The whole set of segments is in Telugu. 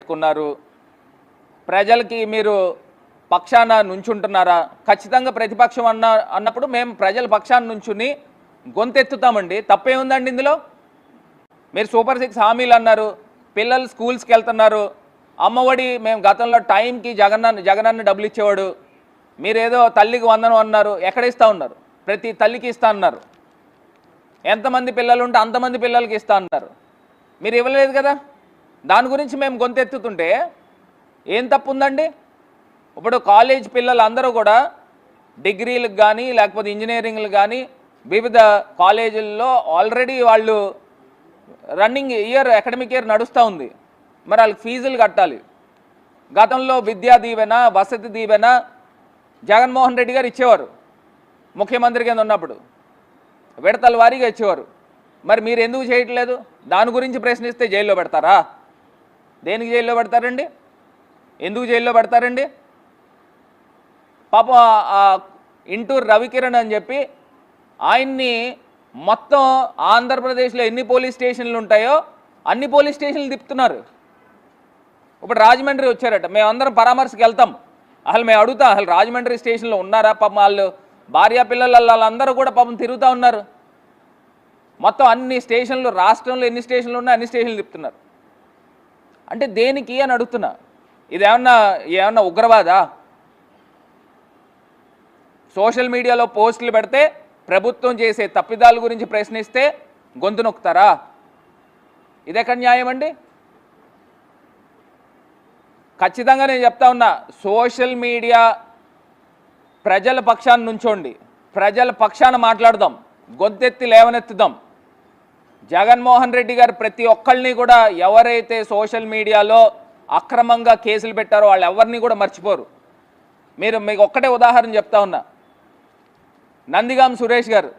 పెట్టుకున్నారు? ప్రజలకి మీరు పక్షాన నుంచుంటున్నారా? ఖచ్చితంగా ప్రతిపక్షం అన్నప్పుడు మేము ప్రజల పక్షాన నుంచుని గొంతెత్తుతామండి. తప్పేముందండి ఇందులో? మీరు సూపర్ 6 హామీలు అన్నారు, పిల్లలు స్కూల్స్కి వెళ్తున్నారు, అమ్మఒడి మేము గతంలో టైంకి జగనన్న డబ్బులు ఇచ్చేవాడు, మీరేదో తల్లికి వందనం అన్నారు, ఎక్కడ ఇస్తూ ఉన్నారు? ప్రతి తల్లికి ఇస్తా అన్నారు. ఎంతమంది పిల్లలు ఉంటే అంతమంది పిల్లలకి ఇస్తా అన్నారు, మీరు ఇవ్వలేదు కదా. దాని గురించి మేము గొంతెత్తుతుంటే ఏం తప్పు ఉందండి? ఇప్పుడు కాలేజ్ పిల్లలు అందరూ కూడా డిగ్రీలకు కానీ లేకపోతే ఇంజనీరింగ్లు కానీ వివిధ కాలేజీల్లో ఆల్రెడీ వాళ్ళు రన్నింగ్ ఇయర్ అకాడమిక్ ఇయర్ నడుస్తూ ఉంది. మరి వాళ్ళకి ఫీజులు కట్టాలి. గతంలో విద్యా దీవెన, వసతి దీవెన జగన్మోహన్ రెడ్డి గారు ఇచ్చేవారు ముఖ్యమంత్రి కింద ఉన్నప్పుడు, విడతల వారీగా ఇచ్చేవారు. మరి మీరు ఎందుకు చేయట్లేదు? దాని గురించి ప్రశ్నిస్తే జైల్లో పెడతారా? దేనికి జైల్లో పెడతారండి? ఎందుకు జైల్లో పెడతారండి? పాపం ఇంటూరు రవికిరణ్ అని చెప్పి ఆయన్ని మొత్తం ఆంధ్రప్రదేశ్లో ఎన్ని పోలీస్ స్టేషన్లు ఉంటాయో అన్ని పోలీస్ స్టేషన్లు తిప్పుతున్నారు. ఇప్పుడు రాజమండ్రి వచ్చారట, మేమందరం పరామర్శకు వెళ్తాం. అసలు మేము అడుగుతాం, అసలు రాజమండ్రి స్టేషన్లో ఉన్నారా? పాపం వాళ్ళు భార్యా పిల్లలు వాళ్ళందరూ కూడా పాపం తిరుగుతూ ఉన్నారు. మొత్తం అన్ని స్టేషన్లు, రాష్ట్రంలో ఎన్ని స్టేషన్లు ఉన్నా అన్ని స్టేషన్లు తిప్పుతున్నారు. అంటే దేనికి అని అడుగుతున్నా. ఇది ఏమన్నా ఉగ్రవాదా? సోషల్ మీడియాలో పోస్టులు పెడితే ప్రభుత్వం చేసే తప్పిదాల గురించి ప్రశ్నిస్తే గొంతు నొక్కుతారా? ఇదెక్కడ న్యాయం అండి? ఖచ్చితంగా నేను చెప్తా ఉన్నా, సోషల్ మీడియా ప్రజల పక్షాన నుంచోండి, ప్రజల పక్షాన మాట్లాడదాం, గొంతెత్తి లేవనెత్తుదాం. జగన్మోహన్ రెడ్డి గారు ప్రతి ఒక్కళ్ళని కూడా ఎవరైతే సోషల్ మీడియాలో అక్రమంగా కేసులు పెట్టారో వాళ్ళు ఎవరిని కూడా మర్చిపోరు. మీకు ఒక్కటే ఉదాహరణ చెప్తా ఉన్నా. నందిగాం సురేష్ గారు,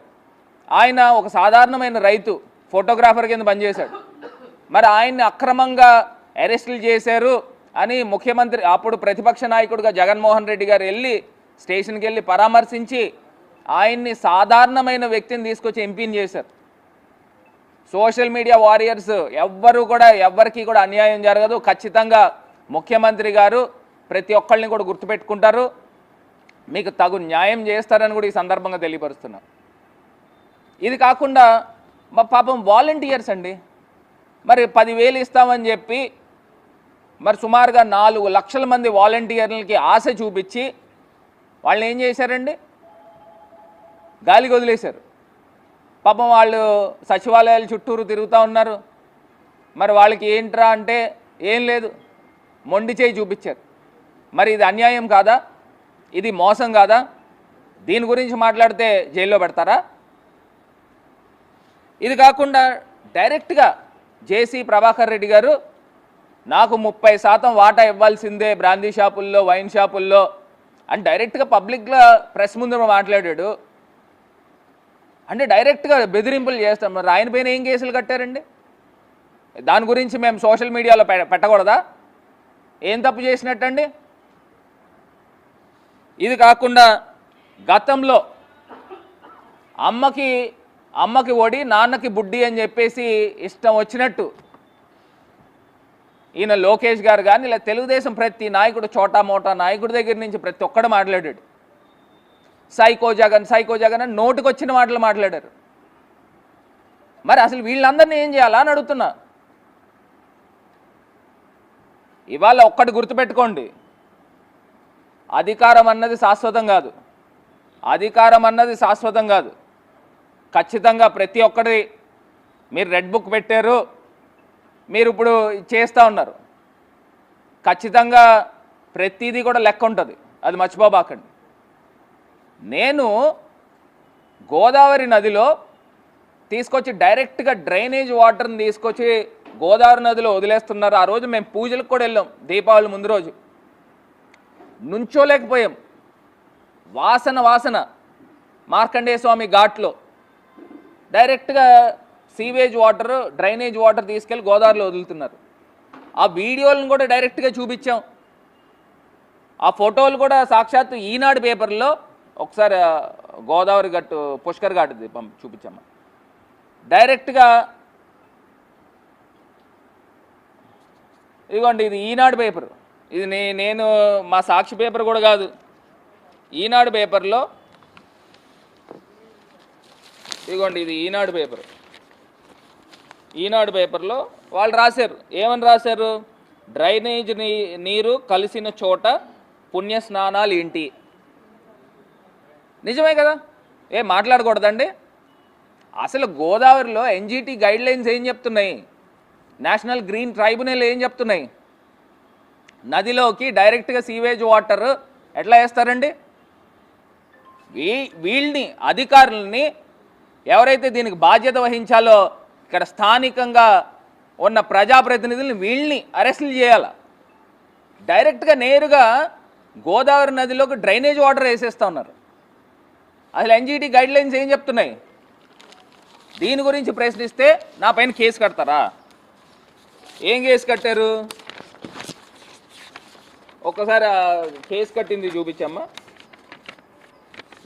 ఆయన ఒక సాధారణమైన రైతు, ఫోటోగ్రాఫర్ కింద పనిచేశాడు. మరి ఆయన్ని అక్రమంగా అరెస్టులు చేశారు అని ముఖ్యమంత్రి, అప్పుడు ప్రతిపక్ష నాయకుడిగా జగన్మోహన్ రెడ్డి గారు వెళ్ళి స్టేషన్కి వెళ్ళి పరామర్శించి ఆయన్ని సాధారణమైన వ్యక్తిని తీసుకొచ్చి ఎంపీని చేశారు. సోషల్ మీడియా వారియర్స్ ఎవ్వరికి కూడా అన్యాయం జరగదు. ఖచ్చితంగా ముఖ్యమంత్రి గారు ప్రతి ఒక్కళ్ళని కూడా గుర్తుపెట్టుకుంటారు, మీకు తగు న్యాయం చేస్తారని కూడా ఈ సందర్భంగా తెలియపరుస్తున్నా. ఇది కాకుండా మా పాపం వాలంటీర్స్ అండి, మరి 10,000 ఇస్తామని చెప్పి మరి సుమారుగా 4 లక్షల మంది వాలంటీర్లకి ఆశ చూపించి వాళ్ళని ఏం చేశారండి? గాలికి వదిలేశారు. పాపం వాళ్ళు సచివాలయాల చుట్టూరు తిరుగుతూ ఉన్నారు. మరి వాళ్ళకి ఏంట్రా అంటే ఏం లేదు, మొండి చేయి చూపించారు. మరి ఇది అన్యాయం కాదా? ఇది మోసం కాదా? దీని గురించి మాట్లాడితే జైల్లో పెడతారా? ఇది కాకుండా డైరెక్ట్గా జేసీ ప్రభాకర్ రెడ్డి గారు నాకు 30% వాటా ఇవ్వాల్సిందే బ్రాందీ షాపుల్లో, వైన్ షాపుల్లో అని డైరెక్ట్గా పబ్లిక్గా ప్రెస్ ముందు మాట్లాడాడు. అంటే డైరెక్ట్గా బెదిరింపులు చేస్తాం. మరి ఆయన పైన ఏం కేసులు కట్టారండి? దాని గురించి మేము సోషల్ మీడియాలో పెట్టకూడదా? ఏం తప్పు చేసినట్టండి? ఇది కాకుండా గతంలో అమ్మకి ఒడి నాన్నకి బుడ్డి అని చెప్పేసి ఇష్టం వచ్చినట్టు ఈయన లోకేష్ గారు కానీ ఇలా తెలుగుదేశం ప్రతి నాయకుడు, చోటా మోటా నాయకుడి దగ్గర నుంచి ప్రతి ఒక్కడు మాట్లాడాడు. సైకో జగన్ అని నోటికొచ్చిన మాటలు మాట్లాడారు. మరి అసలు వీళ్ళందరినీ ఏం చేయాలా అని అడుగుతున్నా. ఇవాళ ఒక్కటి గుర్తుపెట్టుకోండి, అధికారం అన్నది శాశ్వతం కాదు. ఖచ్చితంగా ప్రతి ఒక్కటి మీరు రెడ్ బుక్ పెట్టారు, మీరు ఇప్పుడు చేస్తూ ఉన్నారు. ఖచ్చితంగా ప్రతిదీ కూడా లెక్క ఉంటుంది, అది మర్చిపోబాకండి. నేను గోదావరి నదిలో తీసుకొచ్చి డైరెక్ట్గా డ్రైనేజ్ వాటర్ని తీసుకొచ్చి గోదావరి నదిలో వదిలేస్తున్నారు. ఆ రోజు మేము పూజలకు కూడా వెళ్ళాం, దీపావళి ముందు రోజు. నుంచోలేకపోయాం, వాసన మార్కండేయ స్వామి ఘాట్లో డైరెక్ట్గా సీవేజ్ వాటర్, డ్రైనేజ్ వాటర్ తీసుకెళ్ళి గోదావరిలో వదులుతున్నారు. ఆ వీడియోలను కూడా డైరెక్ట్గా చూపించాం. ఆ ఫోటోలు కూడా సాక్షాత్తు ఈనాడు పేపర్లో ఒకసారి గోదావరి గట్టు పుష్కర్ ఘాటుది చూపించాము. డైరెక్ట్గా ఇదిగోండి, ఇది ఈనాడు పేపర్. ఇది నేను మా సాక్షి పేపర్ కూడా కాదు, ఈనాడు పేపర్లో. ఇదిగోండి, ఇది ఈనాడు పేపర్. ఈనాడు పేపర్లో వాళ్ళు రాశారు, ఏమని రాశారు? డ్రైనేజ్ నీరు కలిసిన చోట పుణ్యస్నానాలు ఏంటి? నిజమే కదా, ఏం మాట్లాడకూడదండి? అసలు గోదావరిలో ఎన్జిటి గైడ్ లైన్స్ ఏం చెప్తున్నాయి? నేషనల్ గ్రీన్ ట్రైబ్యునల్ ఏం చెప్తున్నాయి? నదిలోకి డైరెక్ట్గా సీవేజ్ వాటర్ ఎట్లా వేస్తారండి? వీళ్ళని, అధికారులని, ఎవరైతే దీనికి బాధ్యత వహించాలో ఇక్కడ స్థానికంగా ఉన్న ప్రజాప్రతినిధులను, వీళ్ళని అరెస్టులు చేయాలి. డైరెక్ట్గా నేరుగా గోదావరి నదిలోకి డ్రైనేజ్ వాటర్ వేసేస్తూ ఉన్నారు. అసలు ఎన్జిటి గైడ్ లైన్స్ ఏం చెప్తున్నాయి? దీని గురించి ప్రశ్నిస్తే నా పైన కేసు కడతారా? ఏం కేసు కట్టారు? ఒక్కసారి ఆ కేసు కట్టింది చూపించమ్మా.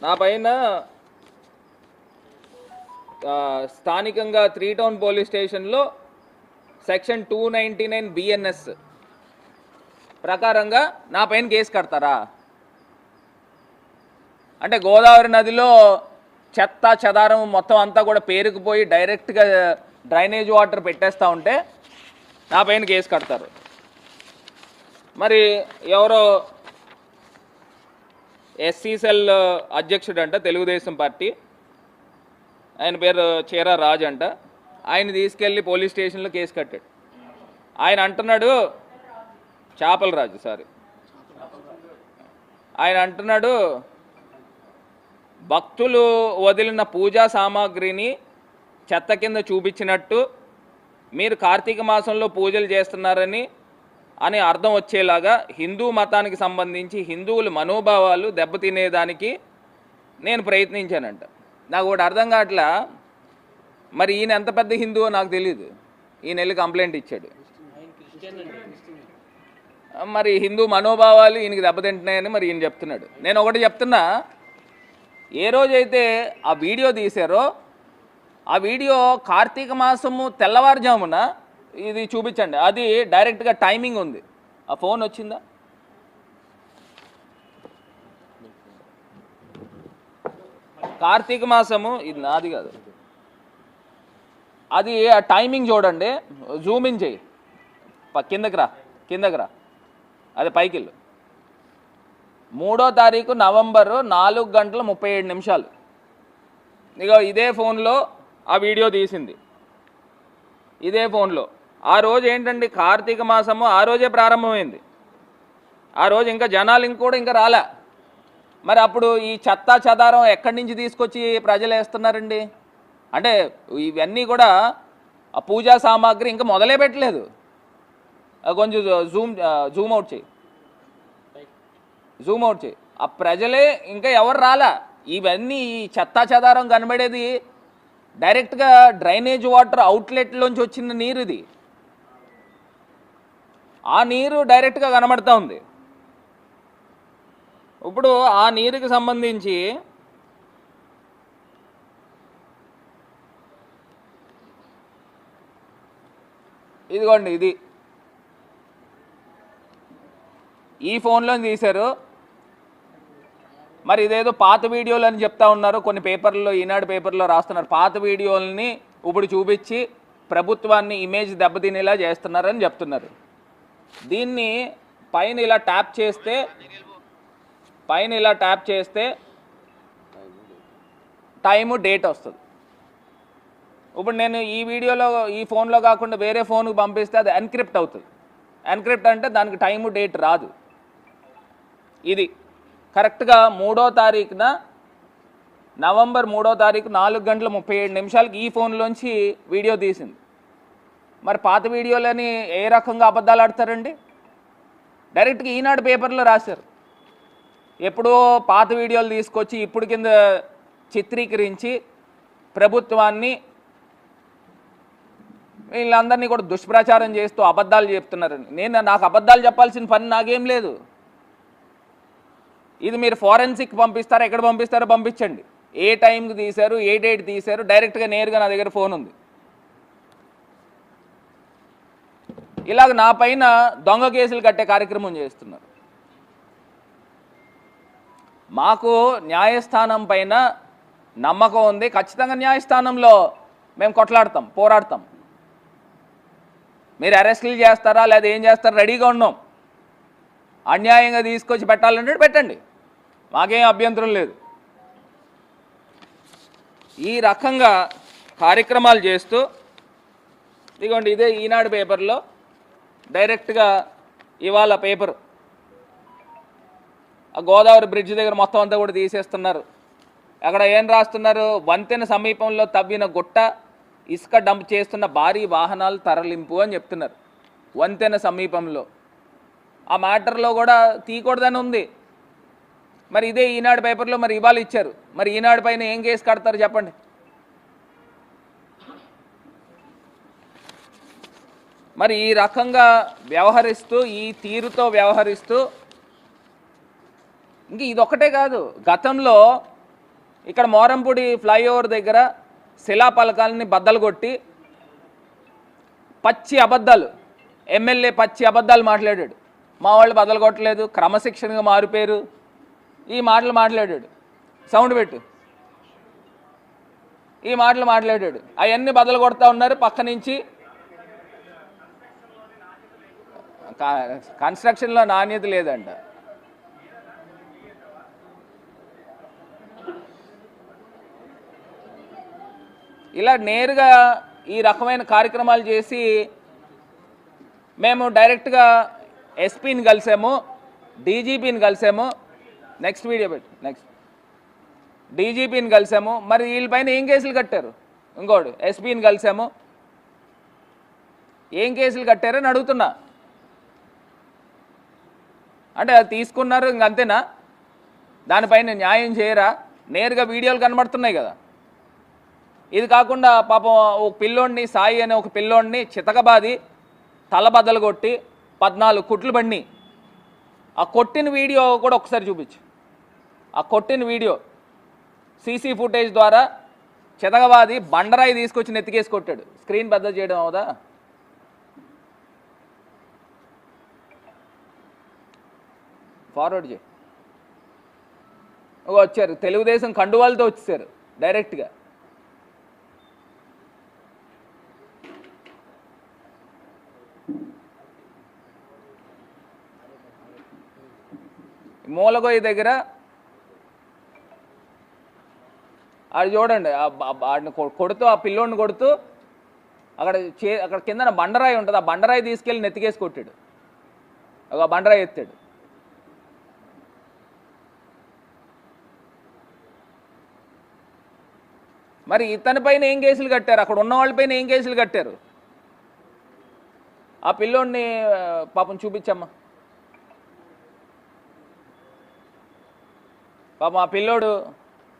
నా పైన స్థానికంగా 3 టౌన్ పోలీస్ స్టేషన్లో సెక్షన్ 299 BNS ప్రకారంగా నా పైన కేసు కడతారా? అంటే గోదావరి నదిలో చెత్త చెదారం మొత్తం అంతా కూడా పేరుకుపోయి డైరెక్ట్గా డ్రైనేజ్ వాటర్ పెట్టేస్తూ ఉంటే నా పైన కేసు కడతారు. మరి ఎవరో ఎస్సీ సెల్ అధ్యక్షుడు అంట, తెలుగుదేశం పార్టీ, ఆయన పేరు చీరా రాజ్ అంట, ఆయన తీసుకెళ్ళి పోలీస్ స్టేషన్లో కేసు కట్టాడు. ఆయన అంటున్నాడు, చేపల రాజు సారీ, ఆయన అంటున్నాడు, భక్తులు వదిలిన పూజా సామాగ్రిని చెత్త కింద చూపించినట్టు మీరు కార్తీక మాసంలో పూజలు చేస్తున్నారని అర్థం వచ్చేలాగా హిందూ మతానికి సంబంధించి హిందువుల మనోభావాలు దెబ్బతినేదానికి నేను ప్రయత్నించానంట. నాకు ఒకటి అర్థం కావట్లా, మరి ఈయన ఎంత పెద్ద హిందువో నాకు తెలియదు. ఈయన వెళ్ళి కంప్లైంట్ ఇచ్చాడు, మరి హిందూ మనోభావాలు ఈయనకి దెబ్బతింటున్నాయని మరి ఈయన చెప్తున్నాడు. నేను ఒకటి చెప్తున్నా, ఏ రోజైతే ఆ వీడియో తీశారో ఆ వీడియో కార్తీక మాసము తెల్లవారుజామున, ఇది చూపించండి, అది డైరెక్ట్గా టైమింగ్ ఉంది. ఆ ఫోన్ వచ్చిందా? కార్తీక మాసము, ఇది నాది కాదు, అది ఆ టైమింగ్ చూడండి, జూమ్ ఇన్ చేయి, కిందకి రా, అది పైకి వెళ్ళు. 3వ తారీఖు నవంబరు 4:37. ఇక ఇదే ఫోన్లో ఆ వీడియో తీసింది, ఇదే ఫోన్లో. ఆ రోజు ఏంటండి, కార్తీక మాసము ఆ రోజే ప్రారంభమైంది. ఆ రోజు ఇంకా జనాలు ఇంకా రాలే. మరి అప్పుడు ఈ చెత్త చెదారం ఎక్కడి నుంచి తీసుకొచ్చి ప్రజలు వేస్తున్నారండి? అంటే ఇవన్నీ కూడా ఆ పూజా సామాగ్రి ఇంకా మొదలే పెట్టలేదు. కొంచెం జూమ్ అవుట్ చేయి. ఆ ప్రజలే ఇంకా ఎవరు రాలా. ఇవన్నీ ఈ చెత్తా చెదారం కనబడేది డైరెక్ట్గా డ్రైనేజ్ వాటర్ అవుట్లెట్లోంచి వచ్చిన నీరు. ఇది ఆ నీరు డైరెక్ట్గా కనబడుతూ ఉంది. ఇప్పుడు ఆ నీరుకి సంబంధించి ఇదిగోండి, ఇది ఈ ఫోన్లో తీశారు. మరి ఇదేదో పాత వీడియోలు అని చెప్తా ఉన్నారు, కొన్ని పేపర్లో, ఈనాడు పేపర్లో రాస్తున్నారు. పాత వీడియోలని ఇప్పుడు చూపించి ప్రభుత్వాన్ని ఇమేజ్ దెబ్బతినేలా చేస్తున్నారని చెప్తున్నారు. దీన్ని పైన ఇలా ట్యాప్ చేస్తే టైము డేట్ వస్తుంది. ఇప్పుడు నేను ఈ వీడియోలో ఈ ఫోన్లో కాకుండా వేరే ఫోన్కి పంపిస్తే అది ఎన్క్రిప్ట్ అవుతుంది. ఎన్క్రిప్ట్ అంటే దానికి టైము డేట్ రాదు. ఇది కరెక్ట్గా 3వ తారీఖున, నవంబర్ 3వ తారీఖు 4:37 ఈ ఫోన్లోంచి వీడియో తీసింది. మరి పాత వీడియోలని ఏ రకంగా అబద్ధాలు ఆడతారండి? డైరెక్ట్గా ఈనాడు పేపర్లో రాశారు. ఎప్పుడో పాత వీడియోలు తీసుకొచ్చి ఇప్పుడు కింద చిత్రీకరించి ప్రభుత్వాన్ని, వీళ్ళందరినీ కూడా దుష్ప్రచారం చేస్తూ అబద్ధాలు చెప్తున్నారని. నాకు అబద్ధాలు చెప్పాల్సిన పని నాకేం లేదు. ఇది మీరు ఫోరెన్సిక్ పంపిస్తారా, ఎక్కడ పంపిస్తారో పంపించండి. ఏ టైంకి తీశారు, ఏ డేట్ తీశారు, డైరెక్ట్గా నేరుగా నా దగ్గర ఫోన్ ఉంది. ఇలాగ నా పైన దొంగ కేసులు కట్టే కార్యక్రమం చేస్తున్నారు. మాకు న్యాయస్థానం పైన నమ్మకం ఉంది. ఖచ్చితంగా న్యాయస్థానంలో మేము కొట్లాడతాం, పోరాడతాం. మీరు అరెస్టులు చేస్తారా లేదా ఏం చేస్తారా రెడీగా ఉన్నాం. అన్యాయంగా తీసుకొచ్చి పెట్టాలంటే పెట్టండి, మాకేం అభ్యంతరం లేదు. ఈ రకంగా కార్యక్రమాలు చేస్తూ ఇదిగోండి, ఇదే ఈనాడు పేపర్లో డైరెక్ట్గా ఇవాళ పేపర్ ఆ గోదావరి బ్రిడ్జ్ దగ్గర మొత్తం అంతా కూడా తీసేస్తున్నారు. అక్కడ ఏం రాస్తున్నారు? వంతెన సమీపంలో తవ్విన గుట్ట ఇసుక డంప్ చేస్తున్న భారీ వాహనాలు తరలింపు అని చెప్తున్నారు. వంతెన సమీపంలో ఆ మ్యాటర్లో కూడా తీయకూడదని ఉంది. మరి ఇదే ఈనాడు పేపర్లో మరి ఇవాళ ఇచ్చారు. మరి ఈనాడు పైన ఏం కేసు కడతారు చెప్పండి? మరి ఈ రకంగా వ్యవహరిస్తూ, ఈ తీరుతో వ్యవహరిస్తూ, ఇంక ఇదొక్కటే కాదు, గతంలో ఇక్కడ మోరంపూడి ఫ్లైఓవర్ దగ్గర శిలాపలకాలని బద్దలు కొట్టి పచ్చి అబద్ధాలు, ఎమ్మెల్యే పచ్చి అబద్ధాలు మాట్లాడాడు. మా వాళ్ళు బద్దలు కొట్టలేదు, క్రమశిక్షణగా మారిపోయారు, ఈ మాటలు మాట్లాడాడు. సౌండ్ పెట్టు. ఈ మాటలు మాట్లాడాడు. అవన్నీ బద్దలు కొడతా ఉన్నారు. పక్క నుంచి కన్స్ట్రక్షన్లో నాణ్యత లేదంట. ఇలా నేరుగా ఈ రకమైన కార్యక్రమాలు చేసి మేము డైరెక్ట్గా ఎస్పీని కలిసాము, డీజీపీని కలిసాము. నెక్స్ట్ వీడియో పెట్టు. నెక్స్ట్ డీజీపీని కలిసాము. మరి వీళ్ళపైన ఏం కేసులు కట్టారు? ఇంకోటి ఎస్పీని కలిసాము, ఏం కేసులు కట్టారని అడుగుతున్నా. అంటే అది తీసుకున్నారు ఇంకంతేనా? దానిపైన న్యాయం చేయరా? నేరుగా వీడియోలు కనబడుతున్నాయి కదా. ఇది కాకుండా పాపం ఒక పిల్లోడిని, సాయి అనే ఒక పిల్లోడిని చితకబాది తలబద్దలు కొట్టి 14 కుట్లు బండి. ఆ కొట్టిన వీడియో కూడా ఒకసారి చూపించు. ఆ కొట్టిన వీడియో సీసీ ఫుటేజ్ ద్వారా చితకబాది బండరాయి తీసుకొచ్చి నెత్తికేసి కొట్టాడు. స్క్రీన్ పెద్ద చేయడం అవుదా? ఫార్వర్డ్ చేయి. వచ్చారు తెలుగుదేశం కండువాలతో వచ్చేసారు డైరెక్ట్గా. మూలగొయ్య దగ్గర అది చూడండి, కొడుతూ ఆ పిల్లోడిని కొడుతూ అక్కడ కిందన బండరాయి ఉంటుంది. ఆ బండరాయి తీసుకెళ్ళి నెత్తికేసి కొట్టాడు. ఒక బండరాయి ఎత్తాడు. మరి ఇతని పైన ఏం కేసులు కట్టారు? అక్కడ ఉన్న వాళ్ళపైన ఏం కేసులు కట్టారు? ఆ పిల్లోడిని పాపం చూపించమ్మా. పాపం ఆ పిల్లోడు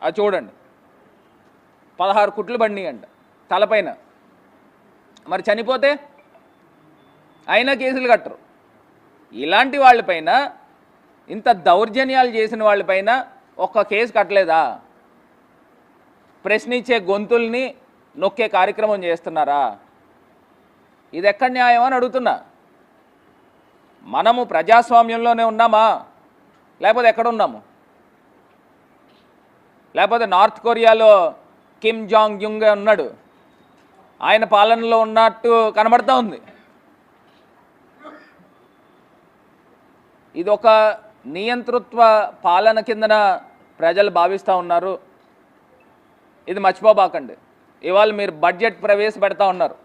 అది చూడండి, 16 కుట్లు బండి అంట తలపైన. మరి చనిపోతే అయినా కేసులు కట్టరు. ఇలాంటి వాళ్ళపైన, ఇంత దౌర్జన్యాలు చేసిన వాళ్ళపైన ఒక్క కేసు కట్టలేదా? ప్రశ్నించే గొంతుల్ని నొక్కే కార్యక్రమం చేస్తున్నారా? ఇది ఎక్కడ న్యాయం అని అడుగుతున్నా. మనము ప్రజాస్వామ్యంలోనే ఉన్నామా, లేకపోతే ఎక్కడ ఉన్నాము? లేకపోతే నార్త్ కొరియాలో కిమ్ జాంగ్ యుంగ్ ఉన్నాడు, ఆయన పాలనలో ఉన్నట్టు కనబడుతూ ఉంది. ఇది ఒక నియంతృత్వ పాలన కిందన ప్రజలు భావిస్తూ ఉన్నారు. ఇది మర్చిపోబాకండి. ఇవాళ మీరు బడ్జెట్ ప్రవేశపెడతా ఉన్నారు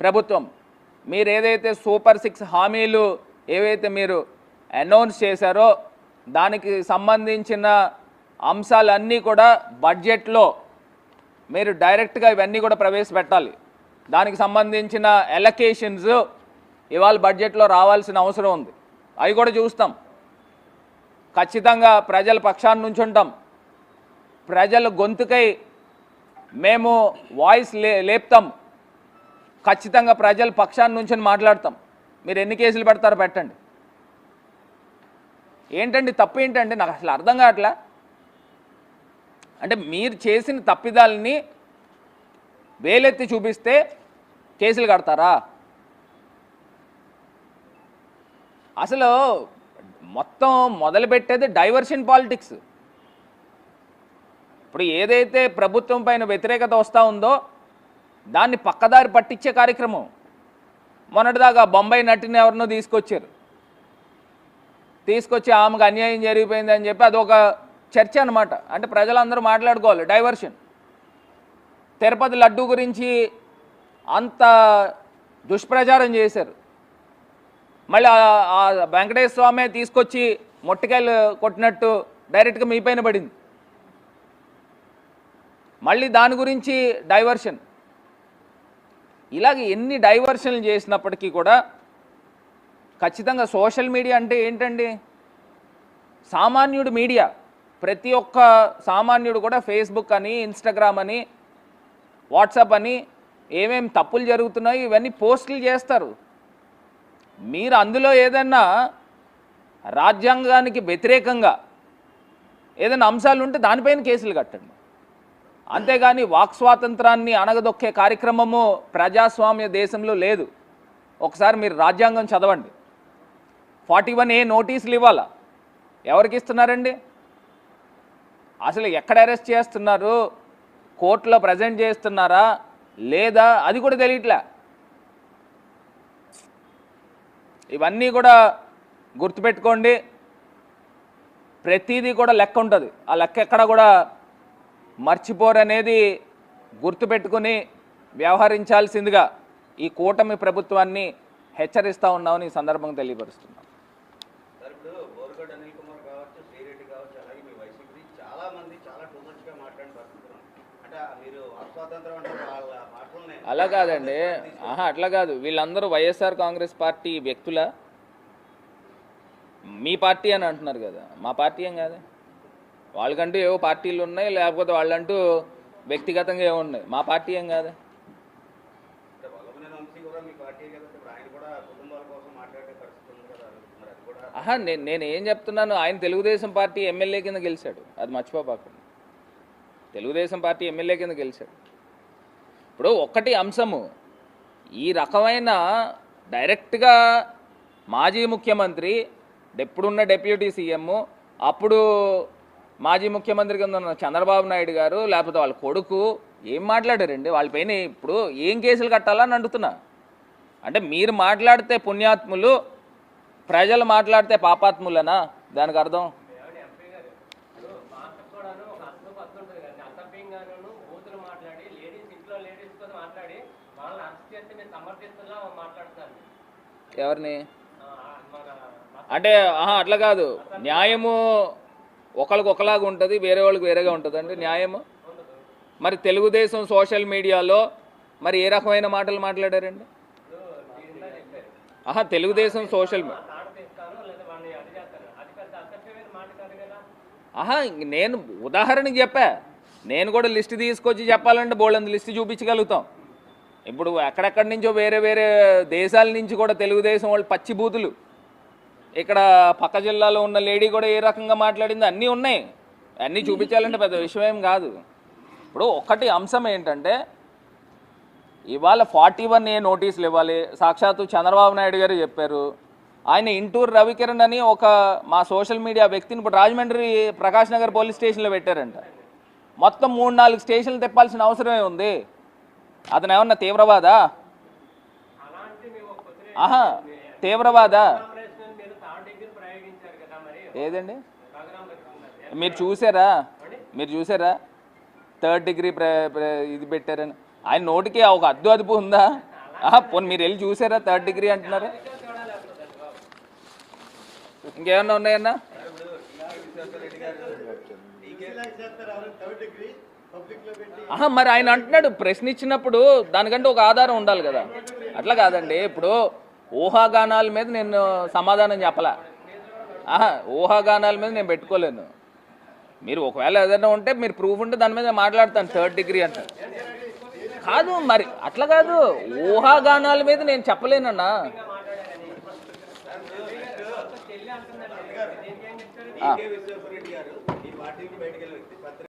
ప్రభుత్వం. మీరు ఏదైతే సూపర్ 6 హామీలు ఏవైతే మీరు అనౌన్స్ చేశారో దానికి సంబంధించిన అంశాలన్నీ కూడా బడ్జెట్లో మీరు డైరెక్ట్గా ఇవన్నీ కూడా ప్రవేశపెట్టాలి. దానికి సంబంధించిన ఎలకేషన్స్ ఇవాళ బడ్జెట్లో రావాల్సిన అవసరం ఉంది. అవి కూడా చూస్తాం. ఖచ్చితంగా ప్రజల పక్షాన్ని నుంచి ఉంటాం. ప్రజల గొంతుకై మేము వాయిస్ లేపుతాం. ఖచ్చితంగా ప్రజల పక్షాన్ని నుంచి మాట్లాడతాం. మీరు ఎన్ని కేసులు పెడతారో పెట్టండి. ఏంటండి తప్పు ఏంటండి? నాకు అసలు అర్థం కావట్లా. అంటే మీరు చేసిన తప్పిదాలని వేలెత్తి చూపిస్తే కేసులు కడతారా? అసలు మొత్తం మొదలుపెట్టేది డైవర్షన్ పాలిటిక్స్. ఇప్పుడు ఏదైతే ప్రభుత్వం పైన వ్యతిరేకత వస్తూ ఉందో దాన్ని పక్కదారి పట్టించే కార్యక్రమం. మొన్నటిదాకా బొంబాయి నటిని ఎవరినో తీసుకొచ్చి ఆమెకు అన్యాయం జరిగిపోయింది అని చెప్పి అదొక చర్చ అనమాట. అంటే ప్రజలందరూ మాట్లాడుకోవాలి, డైవర్షన్. తిరుపతి లడ్డు గురించి అంత దుష్ప్రచారం చేశారు. మళ్ళీ ఆ వెంకటేశ్వర స్వామి తీసుకొచ్చి మొట్టికాయలు కొట్టినట్టు డైరెక్ట్గా మీ పైన పడింది. మళ్ళీ దాని గురించి డైవర్షన్. ఇలాగ ఎన్ని డైవర్షన్లు చేసినప్పటికీ కూడా ఖచ్చితంగా సోషల్ మీడియా అంటే ఏంటండి? సామాన్యుడు మీడియా. ప్రతి ఒక్క సామాన్యుడు కూడా ఫేస్బుక్ అని, ఇన్స్టాగ్రామ్ అని, వాట్సాప్ అని ఏమేమి తప్పులు జరుగుతున్నాయి ఇవన్నీ పోస్టులు చేస్తారు. మీరు అందులో ఏదైనా రాజ్యాంగానికి వ్యతిరేకంగా ఏదైనా అంశాలు ఉంటే దానిపైన కేసులు కట్టండి. అంతేగాని వాక్ స్వాతంత్రాన్ని అణగదొక్కే కార్యక్రమము ప్రజాస్వామ్య దేశంలో లేదు. ఒకసారి మీరు రాజ్యాంగం చదవండి. 41A నోటీసులు ఇవ్వాలా? ఎవరికి ఇస్తున్నారండి? అసలు ఎక్కడ అరెస్ట్ చేస్తున్నారు? కోర్టులో ప్రజెంట్ చేస్తున్నారా లేదా అది కూడా తెలియట్లే. ఇవన్నీ కూడా గుర్తుపెట్టుకోండి. ప్రతిదీ కూడా లెక్క ఉంటుంది. ఆ లెక్క ఎక్కడ కూడా మర్చిపోరనేది గుర్తుపెట్టుకుని వ్యవహరించాల్సిందిగా ఈ కూటమి ప్రభుత్వాన్ని హెచ్చరిస్తూ ఉన్నామని ఈ సందర్భంగా తెలియపరుస్తున్నాం. అలా కాదండి, అట్లా కాదు. వీళ్ళందరూ వైఎస్ఆర్ కాంగ్రెస్ పార్టీ వ్యక్తుల, మీ పార్టీ అని అంటున్నారు కదా, మా పార్టీ ఏం కాదు. వాళ్ళకంటూ ఏవో పార్టీలు ఉన్నాయి, లేకపోతే వాళ్ళంటూ వ్యక్తిగతంగా ఏమో ఉన్నాయి. మా పార్టీ ఏం కాదు. నేను ఏం చెప్తున్నాను, ఆయన తెలుగుదేశం పార్టీ ఎమ్మెల్యే కింద గెలిచాడు, అది మర్చిపోపాకండి. తెలుగుదేశం పార్టీ ఎమ్మెల్యే కింద గెలిచాడు. ఇప్పుడు ఒక్కటి అంశము, ఈ రకమైన డైరెక్ట్గా మాజీ ముఖ్యమంత్రి, ఇప్పుడున్న డిప్యూటీ సీఎం, అప్పుడు మాజీ ముఖ్యమంత్రి కింద ఉన్న చంద్రబాబు నాయుడు గారు, లేకపోతే వాళ్ళ కొడుకు ఏం మాట్లాడారండి? వాళ్ళపైన ఇప్పుడు ఏం కేసులు కట్టాలని అడుగుతున్నా. అంటే మీరు మాట్లాడితే పుణ్యాత్ములు, ప్రజలు మాట్లాడితే పాపాత్ములనా? దానికి అర్థం ఎవరిని అంటే అట్లా కాదు. న్యాయము ఒకరికి ఒకలాగా ఉంటుంది, వేరే వాళ్ళకి వేరేగా ఉంటుందండి న్యాయము. మరి తెలుగుదేశం సోషల్ మీడియాలో మరి ఏ రకమైన మాటలు మాట్లాడారండి? తెలుగుదేశం సోషల్ నేను ఉదాహరణకి చెప్పా. నేను కూడా లిస్ట్ తీసుకొచ్చి చెప్పాలంటే బోల్డంత లిస్ట్ చూపించగలుగుతాం. ఇప్పుడు ఎక్కడెక్కడి నుంచో వేరే వేరే దేశాల నుంచి కూడా తెలుగుదేశం వాళ్ళు పచ్చిబూతులు, ఇక్కడ పక్క జిల్లాలో ఉన్న లేడీ కూడా ఏ రకంగా మాట్లాడింది అన్నీ ఉన్నాయి. అన్నీ చూపించాలంటే పెద్ద విషయం ఏం కాదు. ఇప్పుడు ఒకటి అంశం ఏంటంటే, ఇవాళ 41A నోటీసులు ఇవ్వాలి. సాక్షాత్తు చంద్రబాబు నాయుడు గారు చెప్పారు. ఆయన ఇంటూరు రవికిరణ్ అని ఒక మా సోషల్ మీడియా వ్యక్తిని ఇప్పుడు రాజమండ్రి ప్రకాష్ నగర్ పోలీస్ స్టేషన్లో పెట్టారంట. మొత్తం 3-4 స్టేషన్లు తిప్పాల్సిన అవసరమే ఉంది. అతను ఏమన్నా తీవ్రవాదా? తీవ్రవాదా? ఏదండి మీరు చూసారా 3rd డిగ్రీ ఇది పెట్టారని? ఆయన నోటికి ఒక అదుపు ఉందా? పోనీ మీరు వెళ్ళి చూసారా 3rd డిగ్రీ అంటున్నారు? ఇంకేమన్నా ఉన్నాయన్నా? మరి ఆయన అంటున్నాడు, ప్రశ్న ఇచ్చినప్పుడు దానికంటే ఒక ఆధారం ఉండాలి కదా. అట్లా కాదండి. ఇప్పుడు ఊహాగానాల మీద నేను సమాధానం చెప్పలా. ఊహాగానాల మీద నేను పెట్టుకోలేను. మీరు ఒకవేళ ఏదైనా ఉంటే మీరు ప్రూఫ్ ఉంటే దాని మీద మాట్లాడతాను. 3rd డిగ్రీ అంటే కాదు, మరి అట్లా కాదు. ఊహాగానాల మీద నేను చెప్పలేనన్నా.